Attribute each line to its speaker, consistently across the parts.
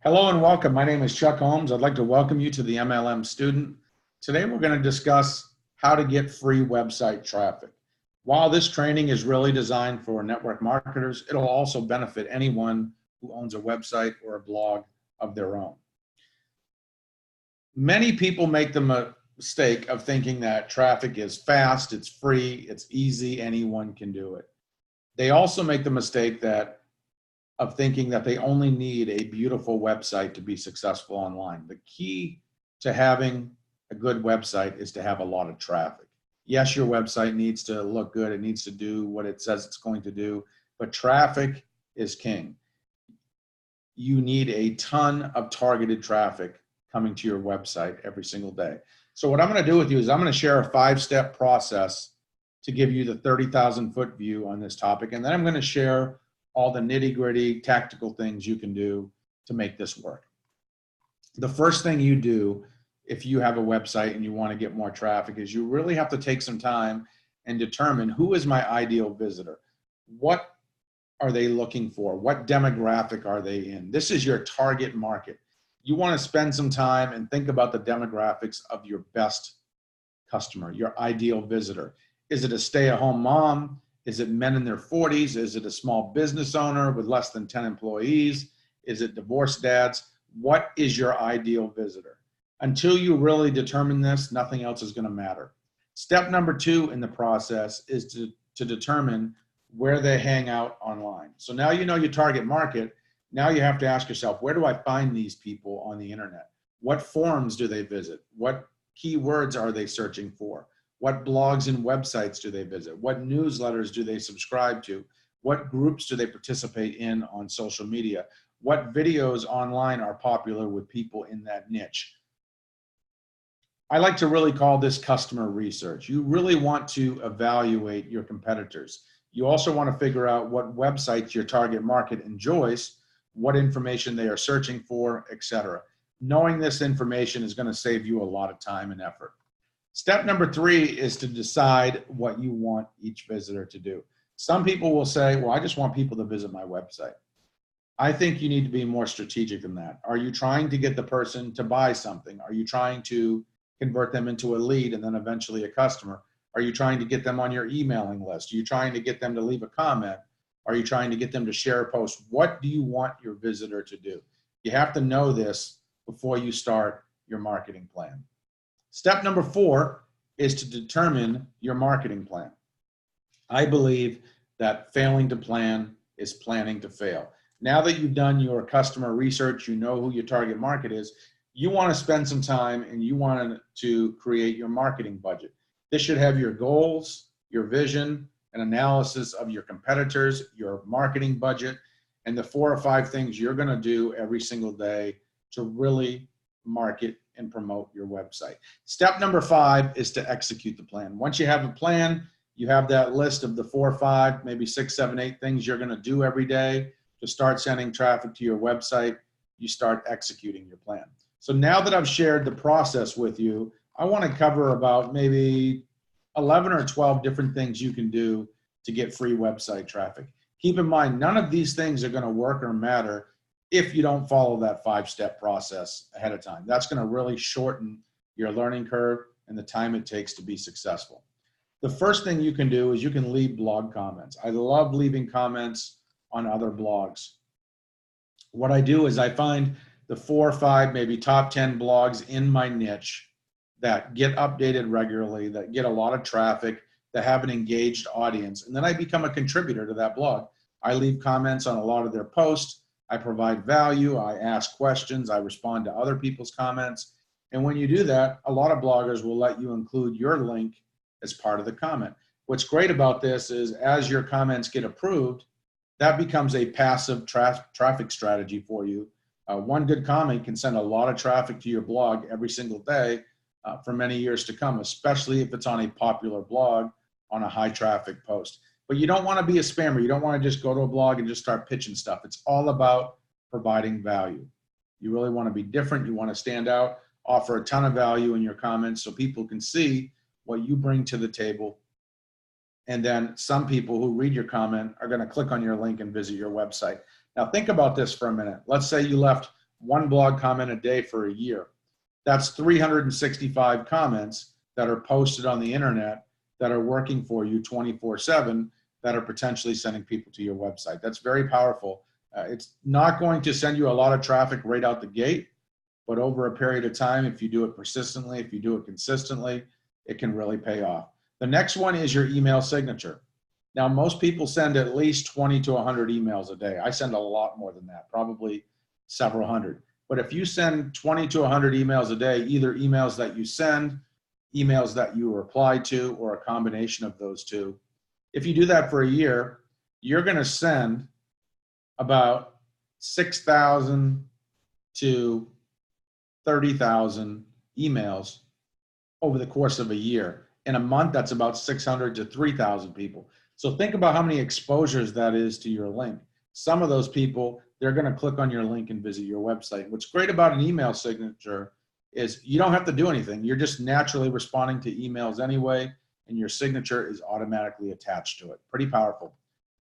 Speaker 1: Hello and welcome. My name is Chuck Holmes. I'd like to welcome you to the MLM Student. Today we're going to discuss how to get free website traffic. While this training is really designed for network marketers, it'll also benefit anyone who owns a website or a blog of their own. Many people make the mistake of thinking that traffic is fast, it's free, it's easy, anyone can do it. They also make the mistake of thinking that they only need a beautiful website to be successful online. The key to having a good website is to have a lot of traffic. Yes, your website needs to look good. It needs to do what it says it's going to do, but traffic is king. You need a ton of targeted traffic coming to your website every single day. So what I'm going to do with you is I'm going to share a 5-step process to give you the 30,000-foot view on this topic. And then I'm going to share all the nitty-gritty tactical things you can do to make this work. The first thing you do if you have a website and you want to get more traffic is you really have to take some time and determine who is my ideal visitor. What are they looking for? What demographic are they in? This is your target market. You want to spend some time and think about the demographics of your best customer, your ideal visitor. Is it a stay-at-home mom? Is it men in their 40s? Is it a small business owner with less than 10 employees? Is it divorced dads? What is your ideal visitor? Until you really determine this, nothing else is going to matter. Step number 2 in the process is to determine where they hang out online. So now you know your target market. Now you have to ask yourself, where do I find these people on the internet? What forums do they visit? What keywords are they searching for? What blogs and websites do they visit? What newsletters do they subscribe to? What groups do they participate in on social media? What videos online are popular with people in that niche? I like to really call this customer research. You really want to evaluate your competitors. You also want to figure out what websites your target market enjoys, what information they are searching for, etc. Knowing this information is going to save you a lot of time and effort. Step number 3 is to decide what you want each visitor to do. Some people will say, well, I just want people to visit my website. I think you need to be more strategic than that. Are you trying to get the person to buy something? Are you trying to convert them into a lead and then eventually a customer? Are you trying to get them on your emailing list? Are you trying to get them to leave a comment? Are you trying to get them to share a post? What do you want your visitor to do? You have to know this before you start your marketing plan. Step number 4 is to determine your marketing plan. I believe that failing to plan is planning to fail. Now that you've done your customer research, you know who your target market is, you want to spend some time and you want to create your marketing budget. This should have your goals, your vision, an analysis of your competitors, your marketing budget, and the 4 or 5 things you're going to do every single day to really market and promote your website. Step number 5 is to execute the plan. Once you have a plan, you have that list of the 4 or 5, maybe 6, 7, 8 things you're going to do every day to start sending traffic to your website. You start executing your plan. So now that I've shared the process with you, I want to cover about maybe 11 or 12 different things you can do to get free website traffic. Keep in mind, none of these things are going to work or matter if you don't follow that 5-step process ahead of time. That's going to really shorten your learning curve and the time it takes to be successful. The first thing you can do is you can leave blog comments. I love leaving comments on other blogs. What I do is I find the 4 or 5, maybe top 10 blogs in my niche that get updated regularly, that get a lot of traffic, that have an engaged audience, and then I become a contributor to that blog. I leave comments on a lot of their posts. I provide value, I ask questions, I respond to other people's comments. And when you do that, a lot of bloggers will let you include your link as part of the comment. What's great about this is as your comments get approved, that becomes a passive traffic strategy for you. One good comment can send a lot of traffic to your blog every single day for many years to come, especially if it's on a popular blog on a high traffic post. But you don't want to be a spammer. You don't want to just go to a blog and just start pitching stuff. It's all about providing value. You really want to be different. You want to stand out, offer a ton of value in your comments so people can see what you bring to the table. And then some people who read your comment are going to click on your link and visit your website. Now think about this for a minute. Let's say you left one blog comment a day for a year. That's 365 comments that are posted on the internet that are working for you 24/7, that are potentially sending people to your website. That's very powerful. It's not going to send you a lot of traffic right out the gate, but over a period of time, if you do it persistently, if you do it consistently, it can really pay off. The next one is your email signature. Now, most people send at least 20 to 100 emails a day. I send a lot more than that, probably several hundred. But if you send 20 to 100 emails a day, either emails that you send, emails that you reply to, or a combination of those two, if you do that for a year, you're going to send about 6,000 to 30,000 emails over the course of a year. In a month, that's about 600 to 3,000 people. So think about how many exposures that is to your link. Some of those people, they're going to click on your link and visit your website. What's great about an email signature is you don't have to do anything. You're just naturally responding to emails anyway, and your signature is automatically attached to it. Pretty powerful.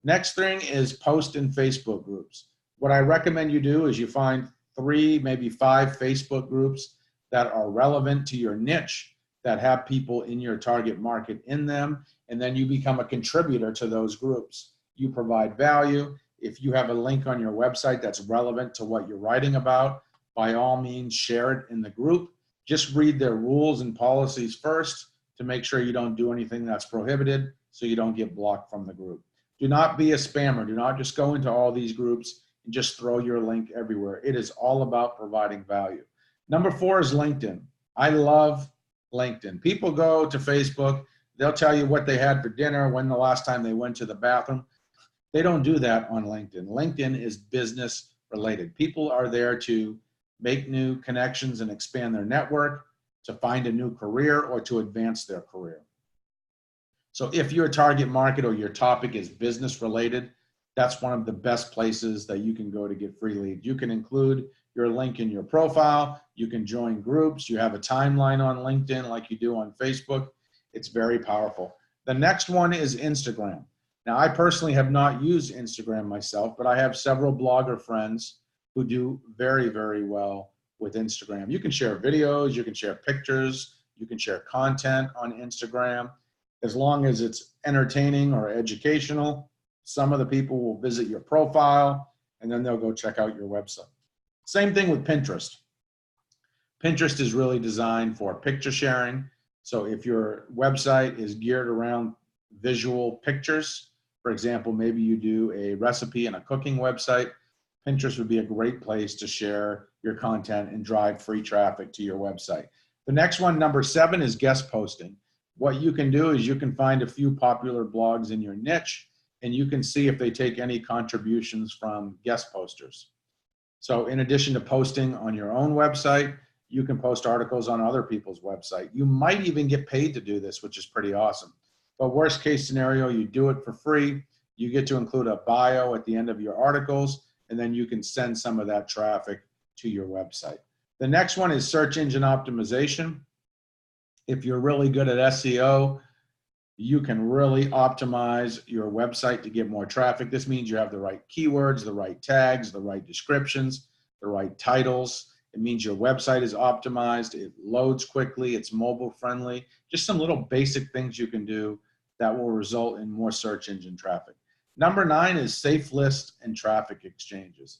Speaker 1: Next thing is post in Facebook groups. What I recommend you do is you find 3, maybe 5 Facebook groups that are relevant to your niche, that have people in your target market in them, and then you become a contributor to those groups. You provide value. If you have a link on your website that's relevant to what you're writing about, by all means, share it in the group. Just read their rules and policies first to make sure you don't do anything that's prohibited, so you don't get blocked from the group. Do not be a spammer. Do not just go into all these groups and just throw your link everywhere. It is all about providing value. Number 4 is LinkedIn. I love LinkedIn. People go to Facebook, they'll tell you what they had for dinner, when the last time they went to the bathroom. They don't do that on LinkedIn. LinkedIn is business related. People are there to make new connections and expand their network, to find a new career, or to advance their career. So if your target market or your topic is business related, that's one of the best places that you can go to get free leads. You can include your link in your profile. You can join groups. You have a timeline on LinkedIn like you do on Facebook. It's very powerful. The next one is Instagram. Now, I personally have not used Instagram myself, but I have several blogger friends who do very, very well with Instagram. You can share videos, you can share pictures, you can share content on Instagram. As long as it's entertaining or educational, some of the people will visit your profile and then they'll go check out your website. Same thing with Pinterest. Pinterest is really designed for picture sharing. So if your website is geared around visual pictures, for example, maybe you do a recipe and a cooking website, Pinterest would be a great place to share your content and drive free traffic to your website. The next one, number 7, is guest posting. What you can do is you can find a few popular blogs in your niche, and you can see if they take any contributions from guest posters. So in addition to posting on your own website, you can post articles on other people's website. You might even get paid to do this, which is pretty awesome. But worst case scenario, you do it for free. You get to include a bio at the end of your articles, and then you can send some of that traffic to your website. The next one is search engine optimization. If you're really good at SEO, you can really optimize your website to get more traffic. This means you have the right keywords, the right tags, the right descriptions, the right titles. It means your website is optimized, it loads quickly, it's mobile friendly. Just some little basic things you can do that will result in more search engine traffic. Number 9 is safe list and traffic exchanges.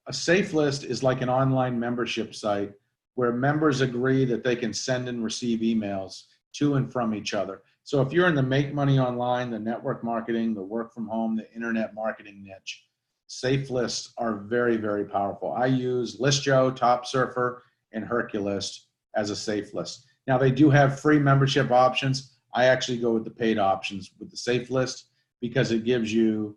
Speaker 1: A safe list is like an online membership site where members agree that they can send and receive emails to and from each other. So if you're in the make money online, the network marketing, the work from home, the internet marketing niche, safe lists are very, very powerful. I use ListJo, Top Surfer, and Herculist as a safe list. Now they do have free membership options. I actually go with the paid options with the safe list because it gives you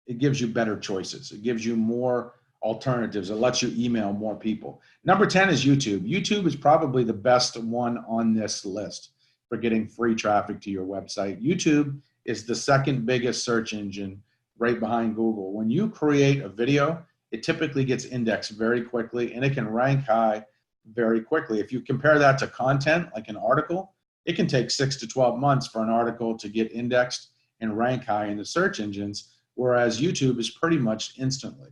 Speaker 1: better choices. It gives you more alternatives. It lets you email more people. Number 10 is YouTube. YouTube is probably the best one on this list for getting free traffic to your website. YouTube is the second biggest search engine right behind Google. When you create a video, it typically gets indexed very quickly and it can rank high very quickly. If you compare that to content, like an article, it can take 6 to 12 months for an article to get indexed and rank high in the search engines, whereas YouTube is pretty much instantly.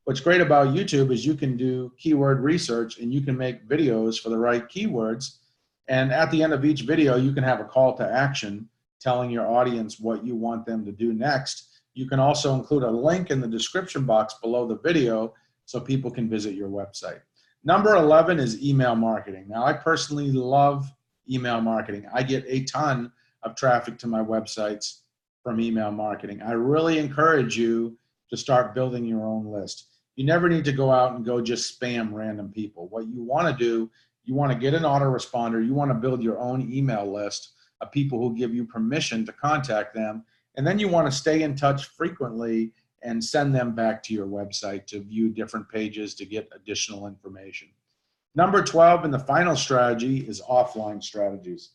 Speaker 1: What's great about YouTube is you can do keyword research and you can make videos for the right keywords. And at the end of each video, you can have a call to action telling your audience what you want them to do next. You can also include a link in the description box below the video so people can visit your website. Number 11 is email marketing. Now, I personally love email marketing. I get a ton of traffic to my websites from email marketing. I really encourage you to start building your own list. You never need to go out and go just spam random people. What you want to do, you want to get an autoresponder. You want to build your own email list of people who give you permission to contact them. And then you want to stay in touch frequently and send them back to your website to view different pages to get additional information. Number 12, and the final strategy, is offline strategies.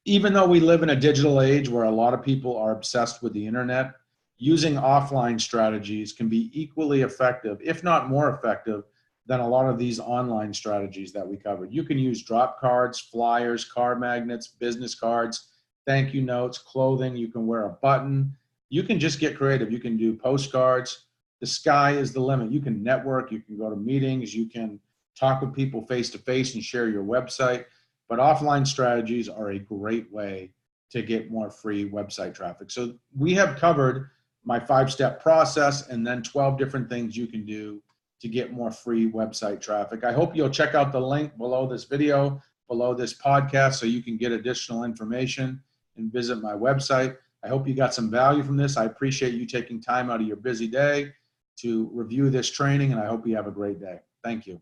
Speaker 1: Even though we live in a digital age where a lot of people are obsessed with the internet, using offline strategies can be equally effective, if not more effective, than a lot of these online strategies that we covered. You can use drop cards, flyers, card magnets, business cards, thank you notes, clothing. You can wear a button. You can just get creative. You can do postcards. The sky is the limit. You can network. You can go to meetings. You can talk with people face to face and share your website. But offline strategies are a great way to get more free website traffic. So we have covered my 5-step process and then 12 different things you can do to get more free website traffic. I hope you'll check out the link below this video, below this podcast, so you can get additional information and visit my website. I hope you got some value from this. I appreciate you taking time out of your busy day to review this training, and I hope you have a great day. Thank you.